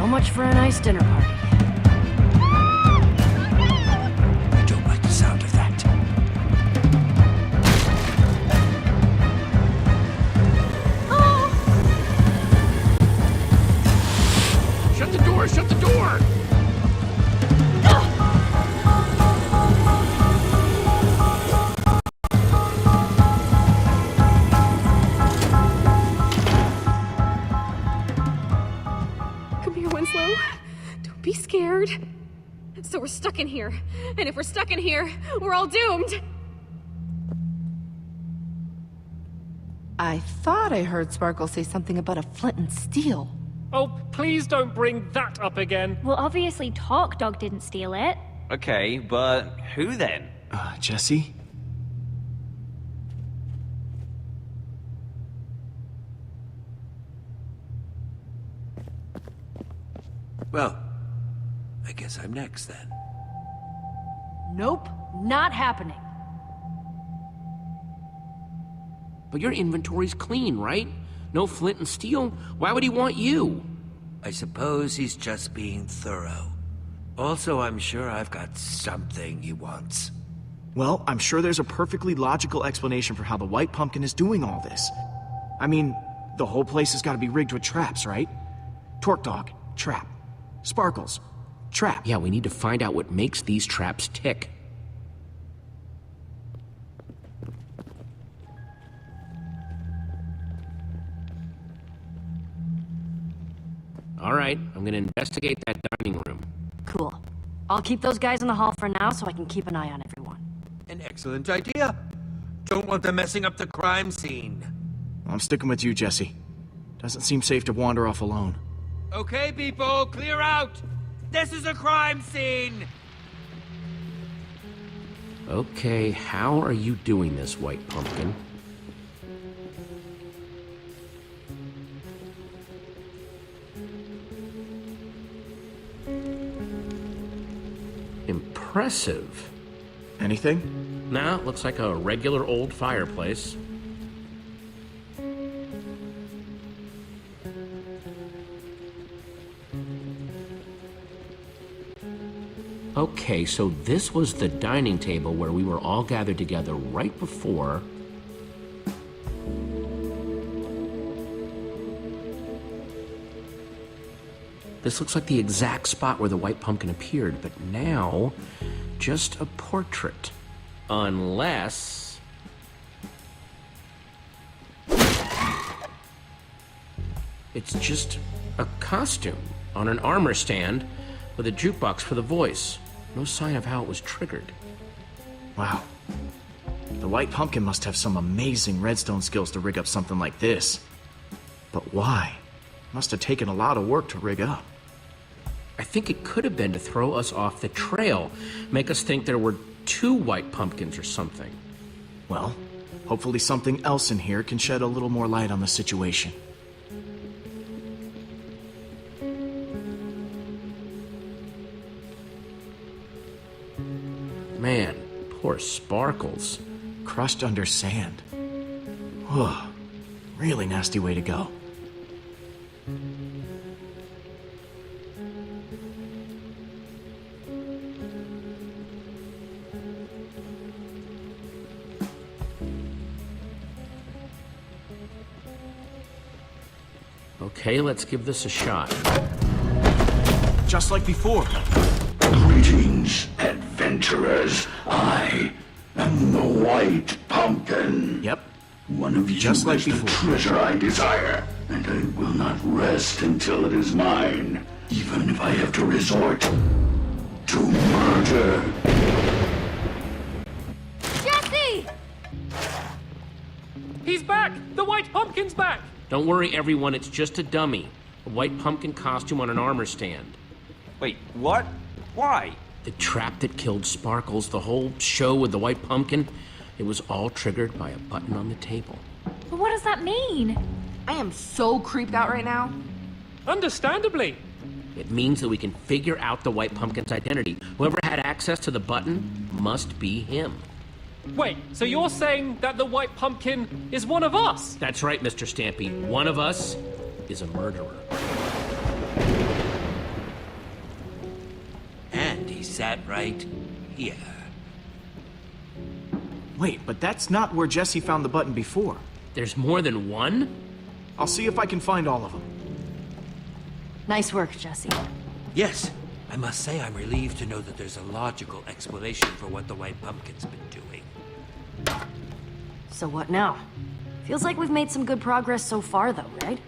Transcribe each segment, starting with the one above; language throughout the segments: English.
So much for a nice dinner party. I don't like the sound of that. Shut the door! Shut the door! Come here, Winslow. Don't be scared. So we're stuck in here. And if we're stuck in here, we're all doomed. I thought I heard Sparkle say something about a flint and steel. Oh, please don't bring that up again. Well, obviously Talk Dog didn't steal it. Okay, but who then? Jesse? Well, I guess I'm next then. Nope, not happening. But your inventory's clean, right? No flint and steel? Why would he want you? I suppose he's just being thorough. Also, I'm sure I've got something he wants. Well, I'm sure there's a perfectly logical explanation for how the White Pumpkin is doing all this. I mean, the whole place has got to be rigged with traps, right? Torque Dog, trap. Sparkles, trap. Yeah, we need to find out what makes these traps tick. All right, I'm gonna investigate that dining room. Cool. I'll keep those guys in the hall for now so I can keep an eye on everyone. An excellent idea. Don't want them messing up the crime scene. I'm sticking with you, Jesse. Doesn't seem safe to wander off alone. Okay, people, clear out! This is a crime scene! Okay, how are you doing this, White Pumpkin? Impressive. Anything? Nah, looks like a regular old fireplace. Okay, so this was the dining table where we were all gathered together right before... This looks like the exact spot where the White Pumpkin appeared, but now, just a portrait. Unless... It's just a costume on an armor stand with a jukebox for the voice. No sign of how it was triggered. Wow. The White Pumpkin must have some amazing redstone skills to rig up something like this. But why? Must have taken a lot of work to rig up. I think it could have been to throw us off the trail, make us think there were two White Pumpkins or something. Well, hopefully something else in here can shed a little more light on the situation. Man, poor Sparkles. Crushed under sand. Whew. Really nasty way to go. Okay, let's give this a shot. Just like before. Greetings, adventurers. I am the White Pumpkin. Yep. One of you Just like is the before. treasure I desire, and I will not rest until it is mine, even if I have to resort to murder. Jesse! He's back! The White Pumpkin's back! Don't worry, everyone, it's just a dummy. A White Pumpkin costume on an armor stand. Wait, what? Why? The trap that killed Sparkles, the whole show with the White Pumpkin, it was all triggered by a button on the table. But what does that mean? I am so creeped out right now. Understandably. It means that we can figure out the White Pumpkin's identity. Whoever had access to the button must be him. Wait, so you're saying that the White Pumpkin is one of us? That's right, Mr. Stampy. One of us is a murderer. Is that right? Yeah. Wait, but that's not where Jesse found the button before. There's more than one? I'll see if I can find all of them. Nice work, Jesse. Yes, I must say I'm relieved to know that there's a logical explanation for what the White Pumpkin's been doing. So what now? Feels like we've made some good progress so far, though, right?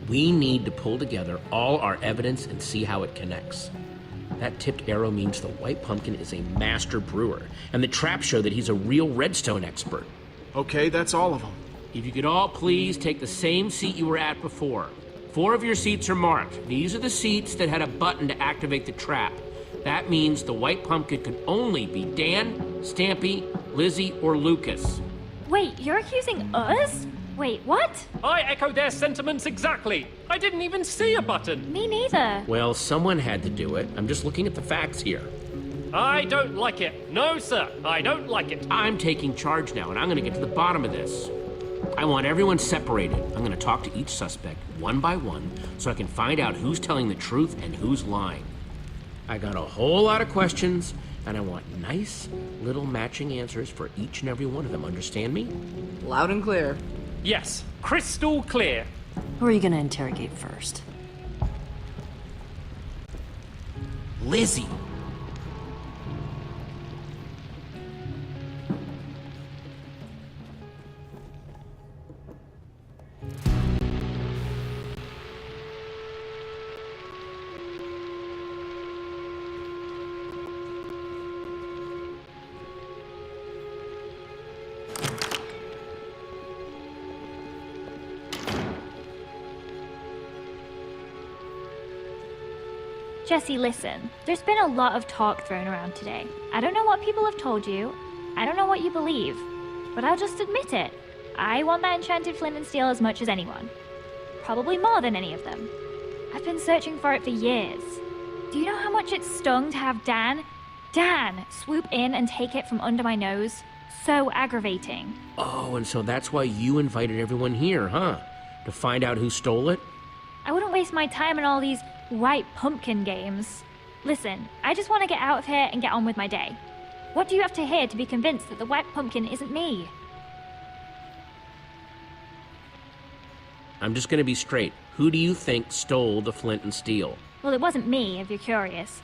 We need to pull together all our evidence and see how it connects. That tipped arrow means the White Pumpkin is a master brewer, and the traps show that he's a real redstone expert. Okay, that's all of them. If you could all please take the same seat you were at before. 4 of your seats are marked. These are the seats that had a button to activate the trap. That means the White Pumpkin could only be Dan, Stampy, Lizzie, or Lucas. Wait, you're accusing us? Wait, what? I echo their sentiments exactly. I didn't even see a button. Me neither. Well, someone had to do it. I'm just looking at the facts here. I don't like it. No, sir, I don't like it. I'm taking charge now, and I'm gonna get to the bottom of this. I want everyone separated. I'm gonna talk to each suspect, one by one, so I can find out who's telling the truth and who's lying. I got a whole lot of questions, and I want nice, little matching answers for each and every one of them. Understand me? Loud and clear. Yes, crystal clear. Who are you gonna interrogate first? Lizzie! Jesse, listen. There's been a lot of talk thrown around today. I don't know what people have told you. I don't know what you believe. But I'll just admit it. I want that enchanted flint and steel as much as anyone. Probably more than any of them. I've been searching for it for years. Do you know how much it stung to have Dan swoop in and take it from under my nose? So aggravating. Oh, and so that's why you invited everyone here, huh? To find out who stole it? I wouldn't waste my time on all these White Pumpkin games. Listen, I just want to get out of here and get on with my day. What do you have to hear to be convinced that the White Pumpkin isn't me? I'm just gonna be straight. Who do you think stole the flint and steel? Well, it wasn't me, if you're curious.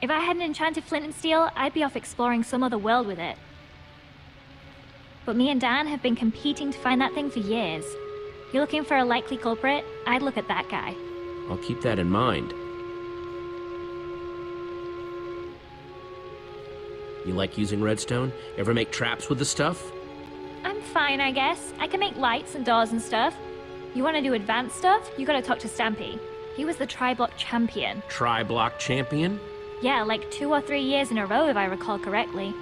If I had an enchanted flint and steel, I'd be off exploring some other world with it. But me and Dan have been competing to find that thing for years. You're looking for a likely culprit? I'd look at that guy. I'll keep that in mind. You like using redstone? Ever make traps with the stuff? I'm fine, I guess. I can make lights and doors and stuff. You want to do advanced stuff? You gotta talk to Stampy. He was the Tri-Block champion. Tri-Block champion? Yeah, like 2 or 3 years in a row, if I recall correctly.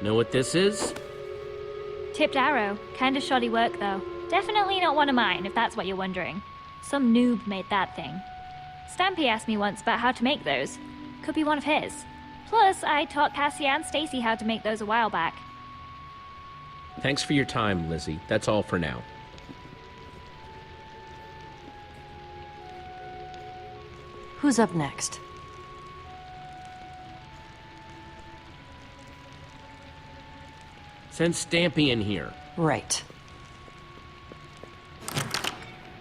Know what this is? Tipped arrow. Kinda shoddy work, though. Definitely not one of mine, if that's what you're wondering. Some noob made that thing. Stampy asked me once about how to make those. Could be one of his. Plus, I taught Cassie and Stacy how to make those a while back. Thanks for your time, Lizzie. That's all for now. Who's up next? Send Stampy in here. Right.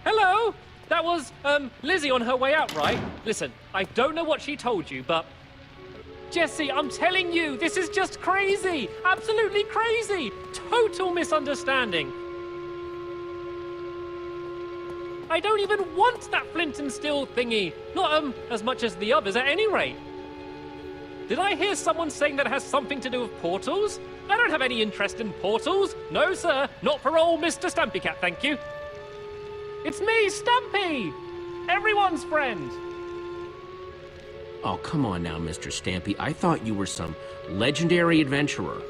Hello! That was, Lizzie on her way out, right? Listen, I don't know what she told you, but... Jesse, I'm telling you, this is just crazy! Absolutely crazy! Total misunderstanding! I don't even want that flint and steel thingy! Not, as much as the others at any rate! Did I hear someone saying that it has something to do with portals? I don't have any interest in portals! No, sir! Not for old Mr. Stampy Cat, thank you! It's me, Stampy! Everyone's friend! Oh, come on now, Mr. Stampy. I thought you were some legendary adventurer.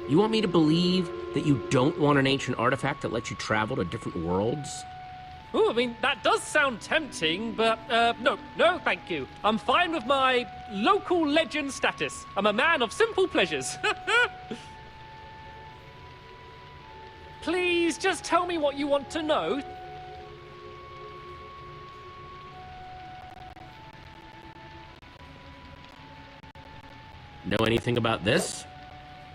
You want me to believe that you don't want an ancient artifact that lets you travel to different worlds? Ooh, I mean, that does sound tempting, but, no, thank you. I'm fine with my local legend status. I'm a man of simple pleasures. Please, just tell me what you want to know. Know anything about this?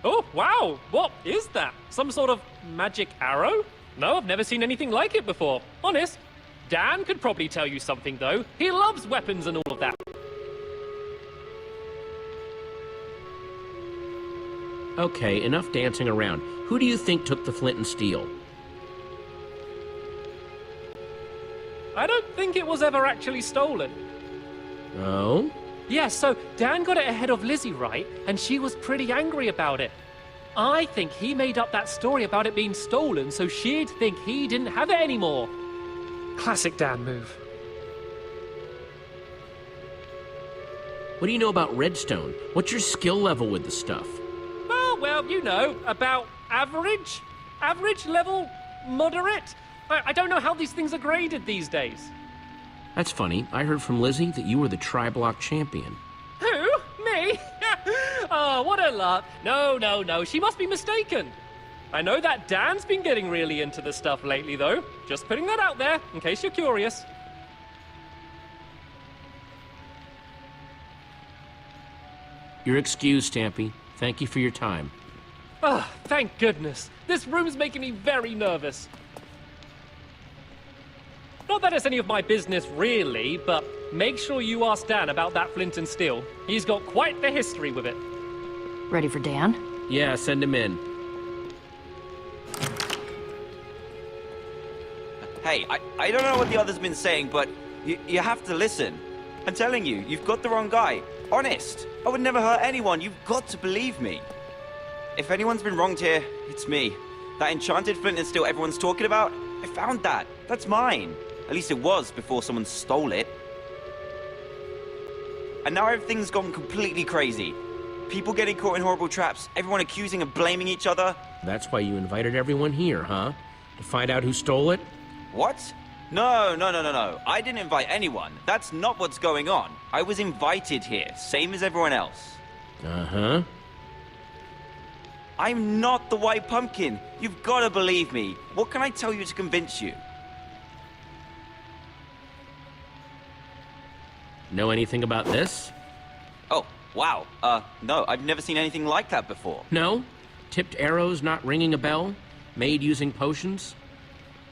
Oh, wow! What is that? Some sort of magic arrow? No, I've never seen anything like it before. Honest. Dan could probably tell you something, though. He loves weapons and all of that. Okay, enough dancing around. Who do you think took the flint and steel? I don't think it was ever actually stolen. Oh? Yes, so Dan got it ahead of Lizzie, right? And she was pretty angry about it. I think he made up that story about it being stolen so she'd think he didn't have it anymore. Classic Dan move. What do you know about redstone? What's your skill level with the stuff? Well, you know, about average? Average level? Moderate? I don't know how these things are graded these days. That's funny. I heard from Lizzie that you were the Tri-Block champion. Who? Me? Oh, what a lark. No. She must be mistaken. I know that Dan's been getting really into the stuff lately, though. Just putting that out there, in case you're curious. You're excused, Stampy. Thank you for your time. Ah, thank goodness. This room's making me very nervous. Not that it's any of my business, really, but make sure you ask Dan about that flint and steel. He's got quite the history with it. Ready for Dan? Yeah, send him in. Hey, I don't know what the other's been saying, but you have to listen. I'm telling you, you've got the wrong guy. Honest. I would never hurt anyone. You've got to believe me. If anyone's been wronged here, it's me. That enchanted flint and steel everyone's talking about, I found that. That's mine. At least it was before someone stole it. And now everything's gone completely crazy. People getting caught in horrible traps, everyone accusing and blaming each other. That's why you invited everyone here, huh? To find out who stole it? What? No. I didn't invite anyone. That's not what's going on. I was invited here, same as everyone else. Uh-huh. I'm not the White Pumpkin. You've got to believe me. What can I tell you to convince you? Know anything about this? Oh, wow. No, I've never seen anything like that before. No? Tipped arrows not ringing a bell? Made using potions?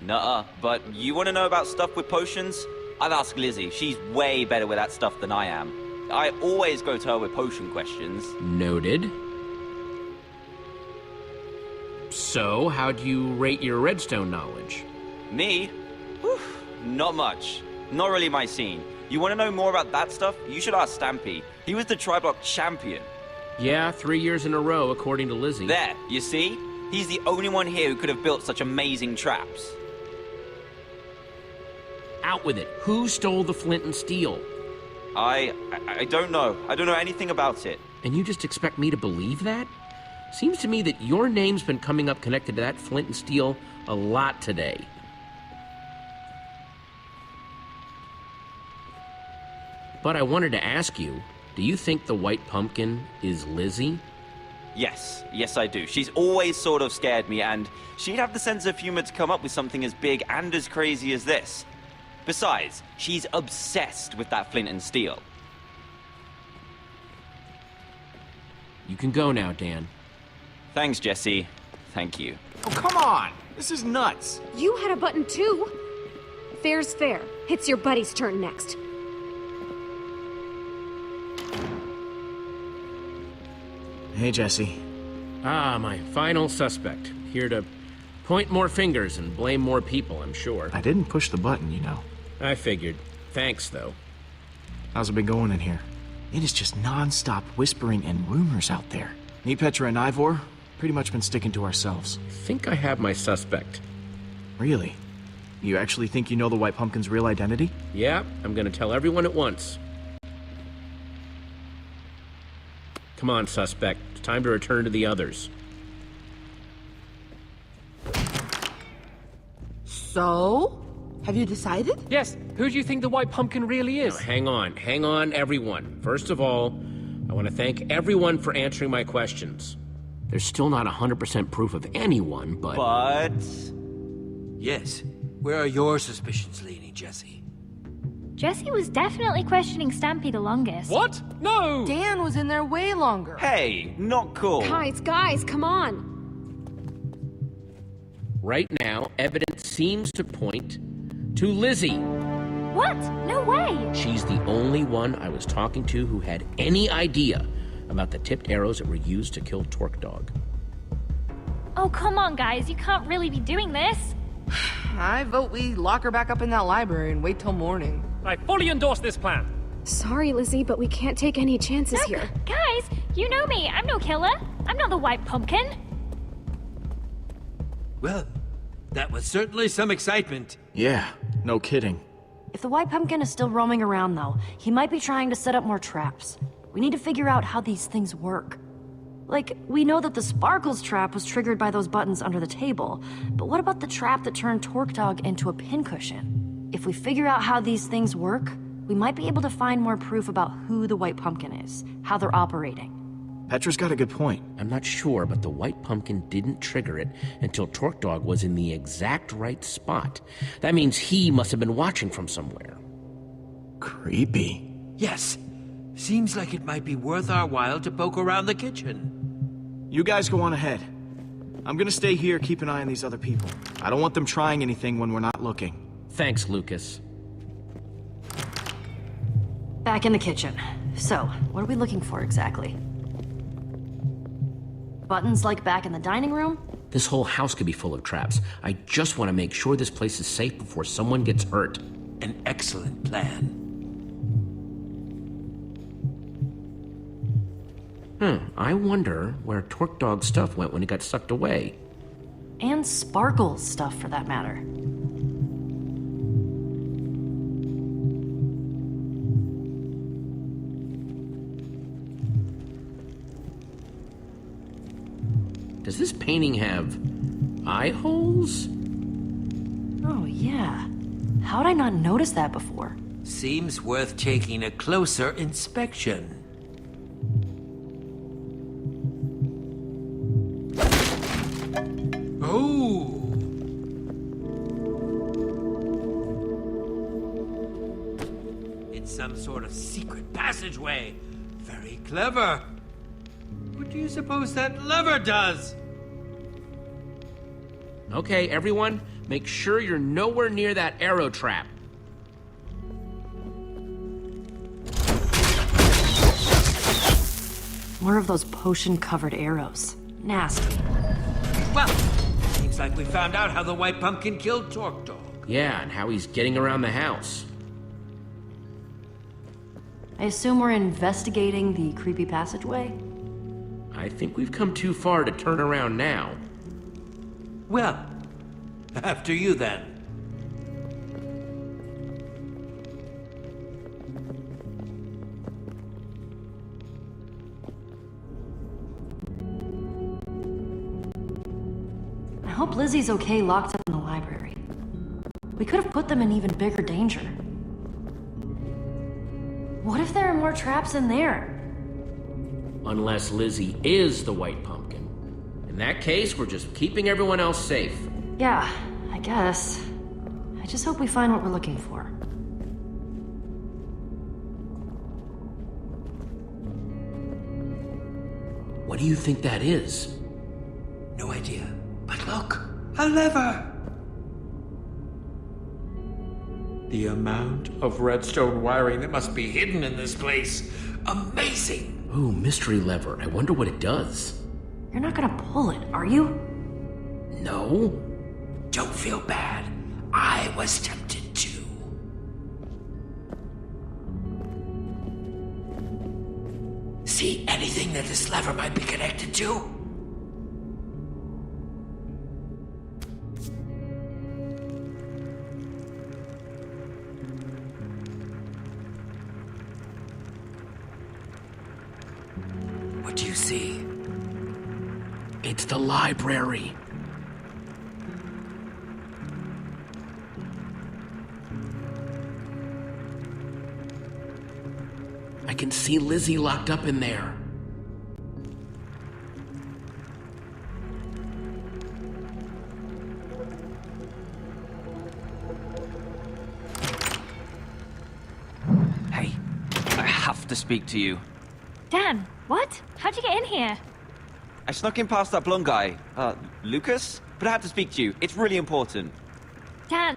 Nuh-uh, but you want to know about stuff with potions? I'll ask Lizzie. She's way better with that stuff than I am. I always go to her with potion questions. Noted. So, how'd you rate your redstone knowledge? Me? Whew, not much. Not really my scene. You want to know more about that stuff? You should ask Stampy. He was the Tri-Block champion. Yeah, 3 years in a row, according to Lizzie. There, you see? He's the only one here who could have built such amazing traps. Out with it. Who stole the flint and steel? I don't know. I don't know anything about it. And you just expect me to believe that? Seems to me that your name's been coming up connected to that flint and steel a lot today. But I wanted to ask you, do you think the White Pumpkin is Lizzie? Yes, I do. She's always sort of scared me, and she'd have the sense of humor to come up with something as big and as crazy as this. Besides, she's obsessed with that flint and steel. You can go now, Dan. Thanks, Jesse. Thank you. Oh, come on! This is nuts! You had a button too. Fair's fair. It's your buddy's turn next. Hey, Jesse. Ah, my final suspect. Here to point more fingers and blame more people, I'm sure. I didn't push the button, you know. I figured. Thanks, though. How's it been going in here? It is just non-stop whispering and rumors out there. Me, Petra, and Ivor, pretty much been sticking to ourselves. I think I have my suspect. Really? You actually think you know the White Pumpkin's real identity? Yeah, I'm gonna tell everyone at once. Come on, suspect. It's time to return to the others. So? Have you decided? Yes, who do you think the White Pumpkin really is? Now, hang on, everyone. First of all, I want to thank everyone for answering my questions. There's still not 100% proof of anyone, but... Yes. Where are your suspicions leaning, Jesse? Jesse was definitely questioning Stampy the longest. What? No! Dan was in there way longer. Hey, not cool. Guys, come on. Right now, evidence seems to point to Lizzie. What? No way! She's the only one I was talking to who had any idea about the tipped arrows that were used to kill Torque Dog. Oh, come on, guys. You can't really be doing this. I vote we lock her back up in that library and wait till morning. I fully endorse this plan. Sorry, Lizzie, but we can't take any chances here. Guys, you know me. I'm no killer. I'm not the White Pumpkin. Well, that was certainly some excitement. Yeah, no kidding. If the White Pumpkin is still roaming around, though, he might be trying to set up more traps. We need to figure out how these things work. Like, we know that the Sparkles trap was triggered by those buttons under the table, but what about the trap that turned Torque Dog into a pincushion? If we figure out how these things work, we might be able to find more proof about who the White Pumpkin is, how they're operating. Petra's got a good point. I'm not sure, but the White Pumpkin didn't trigger it until Torque Dog was in the exact right spot. That means he must have been watching from somewhere. Creepy. Yes. Seems like it might be worth our while to poke around the kitchen. You guys go on ahead. I'm gonna stay here, keep an eye on these other people. I don't want them trying anything when we're not looking. Thanks, Lucas. Back in the kitchen. So, what are we looking for exactly? Buttons like back in the dining room? This whole house could be full of traps. I just want to make sure this place is safe before someone gets hurt. An excellent plan. I wonder where Torque Dog's stuff went when it got sucked away. And Sparkles stuff, for that matter. Does this painting have eye holes? Oh, yeah. How'd I not notice that before? Seems worth taking a closer inspection. Oh! It's some sort of secret passageway. Very clever. What do you suppose that lever does? Okay, everyone, make sure you're nowhere near that arrow trap. More of those potion-covered arrows. Nasty. Well, seems like we found out how the White Pumpkin killed Torque Dog. Yeah, and how he's getting around the house. I assume we're investigating the creepy passageway? I think we've come too far to turn around now. Well, after you then. I hope Lizzie's okay locked up in the library. We could have put them in even bigger danger. What if there are more traps in there? Unless Lizzie is the White Pumpkin. In that case, we're just keeping everyone else safe. Yeah, I guess. I just hope we find what we're looking for. What do you think that is? No idea. But look, a lever! The amount of redstone wiring that must be hidden in this place. Amazing! Ooh, mystery lever. I wonder what it does. You're not gonna pull it, are you? No? Don't feel bad. I was tempted to. See anything that this lever might be connected to? What do you see? It's the library. I can see Lizzie locked up in there. have to speak to you. Dan, what? How'd you get in here? I snuck in past that blonde guy, Lucas, but I had to speak to you. It's really important. Dan,